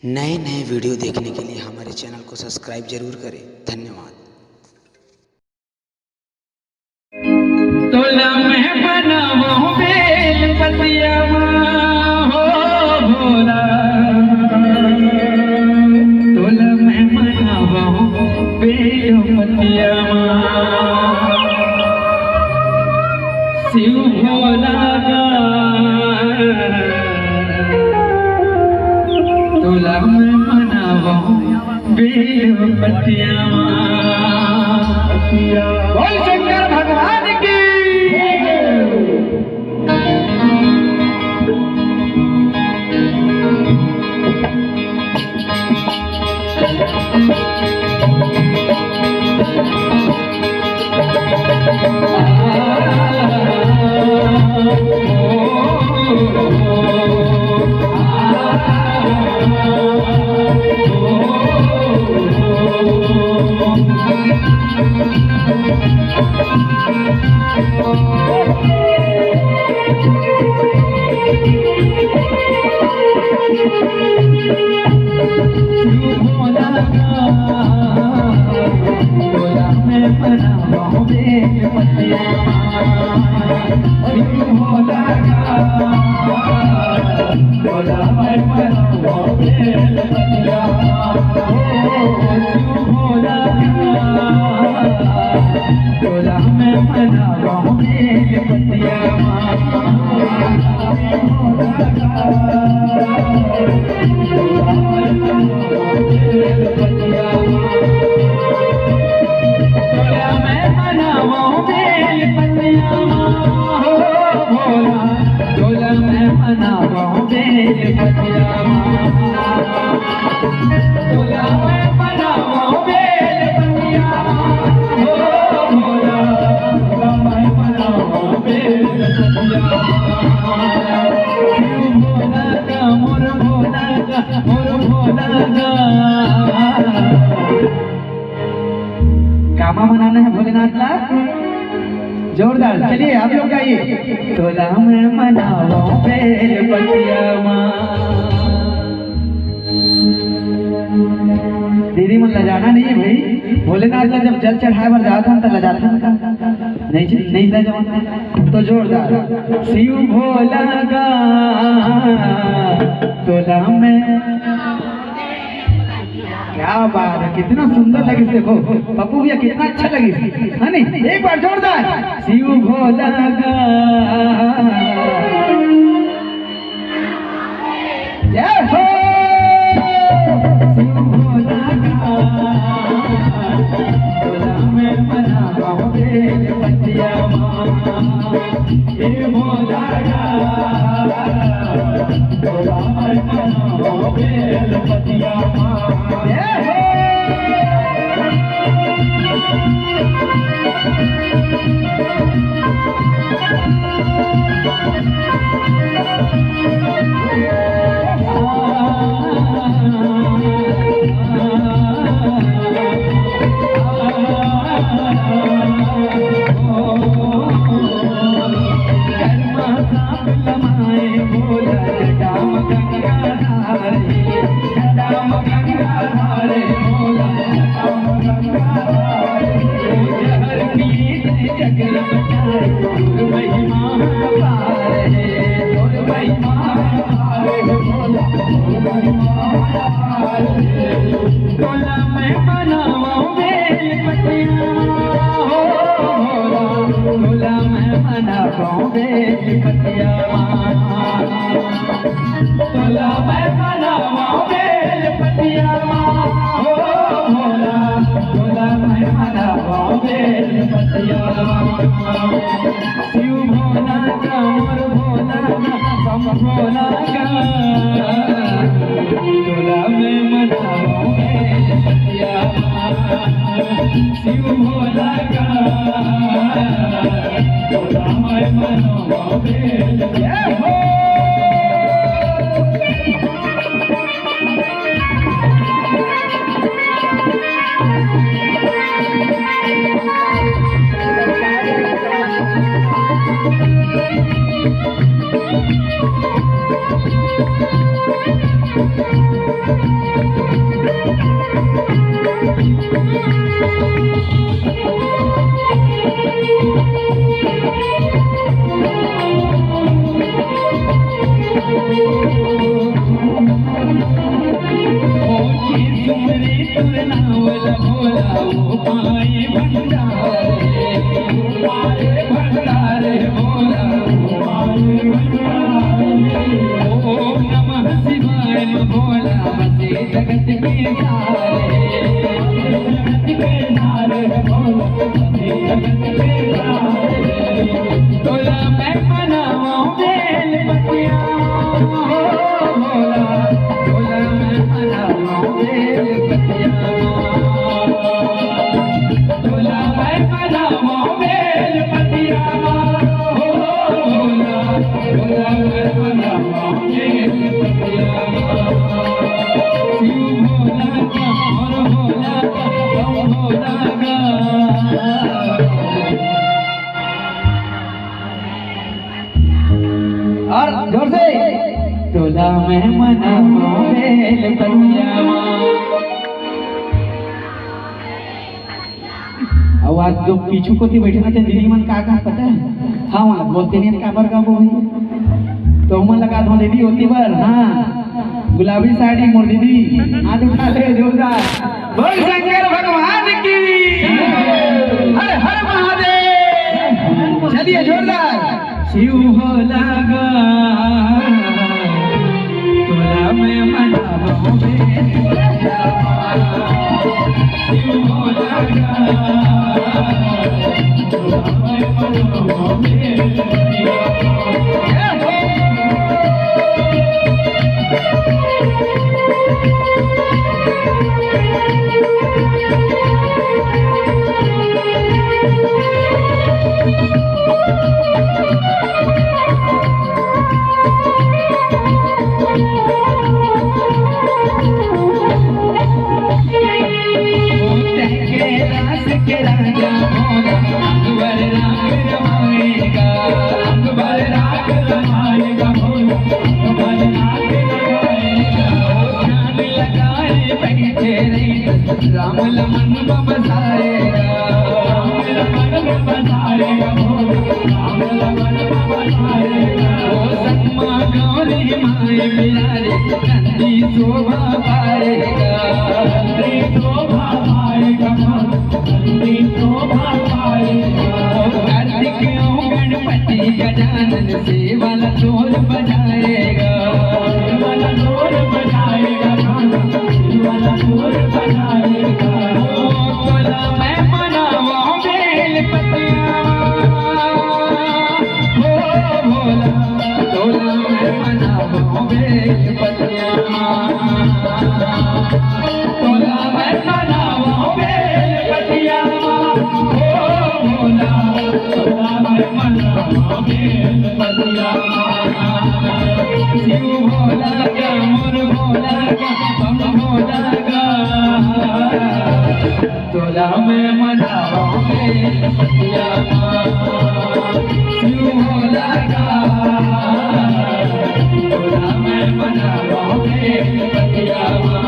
नए नए वीडियो देखने के लिए हमारे चैनल को सब्सक्राइब जरूर करें। धन्यवाद। तोला में बनावो बेल पतिया हो भोला, तोला में बनावो बेल पतिया शिव भोला तोला में बनावो बेल पतिया। बोल शंकर भगवान की। कामा मनाना है भोलेनाथ ला जोरदार। चलिए आप लोग गाइए। तोला में मनावो बेल पतिया दीदी मन लजाना नहीं है भाई। भोलेनाथ का जब जल चढ़ाए पर जाता हम तो लजाता नहीं लजाते तो जोरदार। शिव भोला गा तोला में। क्या बात है, कितना सुंदर लगी। देखो पप्पू भैया कितना अच्छा लगी है नहीं। एक बार जोरदार। शिव भोला गा जय हो। शिव भोला गा तोला में बनावो बेल पतिया शिव भोला गा तोला में बनावो बेल पतिया। शिव भोला का मोर भोला का बम भोला का तोला में मनावो बेल पतिया। शिव भोला का तोला में मनावो बेल पतिया। और जोर से तोला मैं मनाओ बेल पतियावा। और आज जो पीछू को थी बैठे ना दीदी मन का पता है? हाँ वहाँ बोलते नहीं का बर का बोल तो मन लगा दो दीदी होती बर। हाँ गुलाबी साड़ी मोर दीदी हाथ उठा ले जोरदार बोल शंकर भगवान की हर हर महादेव। चलिए जोरदार शिव हो लगा तोला मैं मनाओ बेल शिव हो लगा तोला मैं मनाओ बेल। राम लमन बसाएगा राम लमन बसाएगा सम्मा गौरी माए प्यारे नंदी शोभा पाएगा नंदी शोभा पाएगा नंदी शोभा पाएगा कार्तिक गणपति गजानन सेवल चोर बजाएगा सेवल चोर बजाएगा सेवल चोर बजाएगा। तोला मैं मनाओ बेल पतियावा हो भोला तोला मैं मनाओ बेल पतियावा तोला मैं मनाओ बेल पतियावा हो भोला तोला मैं मनाओ बेल पतियावा। शिव भोला का मोर भोला का हम भोला का तोला मैं मनाओ बेल पतियावा। शिव भोला का तोला मैं मनाओ बेल पतियावा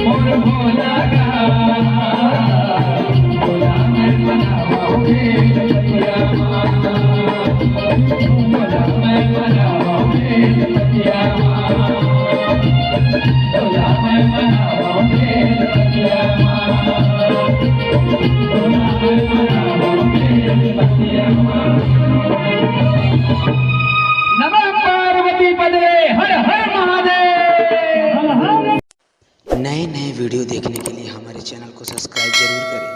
मोर भोला का तोला मैं मनाओ बेल पतियावा तोला मैं मनाओ बेल पतियावा तोला मैं मनाओ बेल पतियावा तोला मैं मनाओ बेल पतियावा। नमः पार्वती पदे हर हर महादेव। नए नए वीडियो देखने के लिए हमारे चैनल को सब्सक्राइब जरूर करें।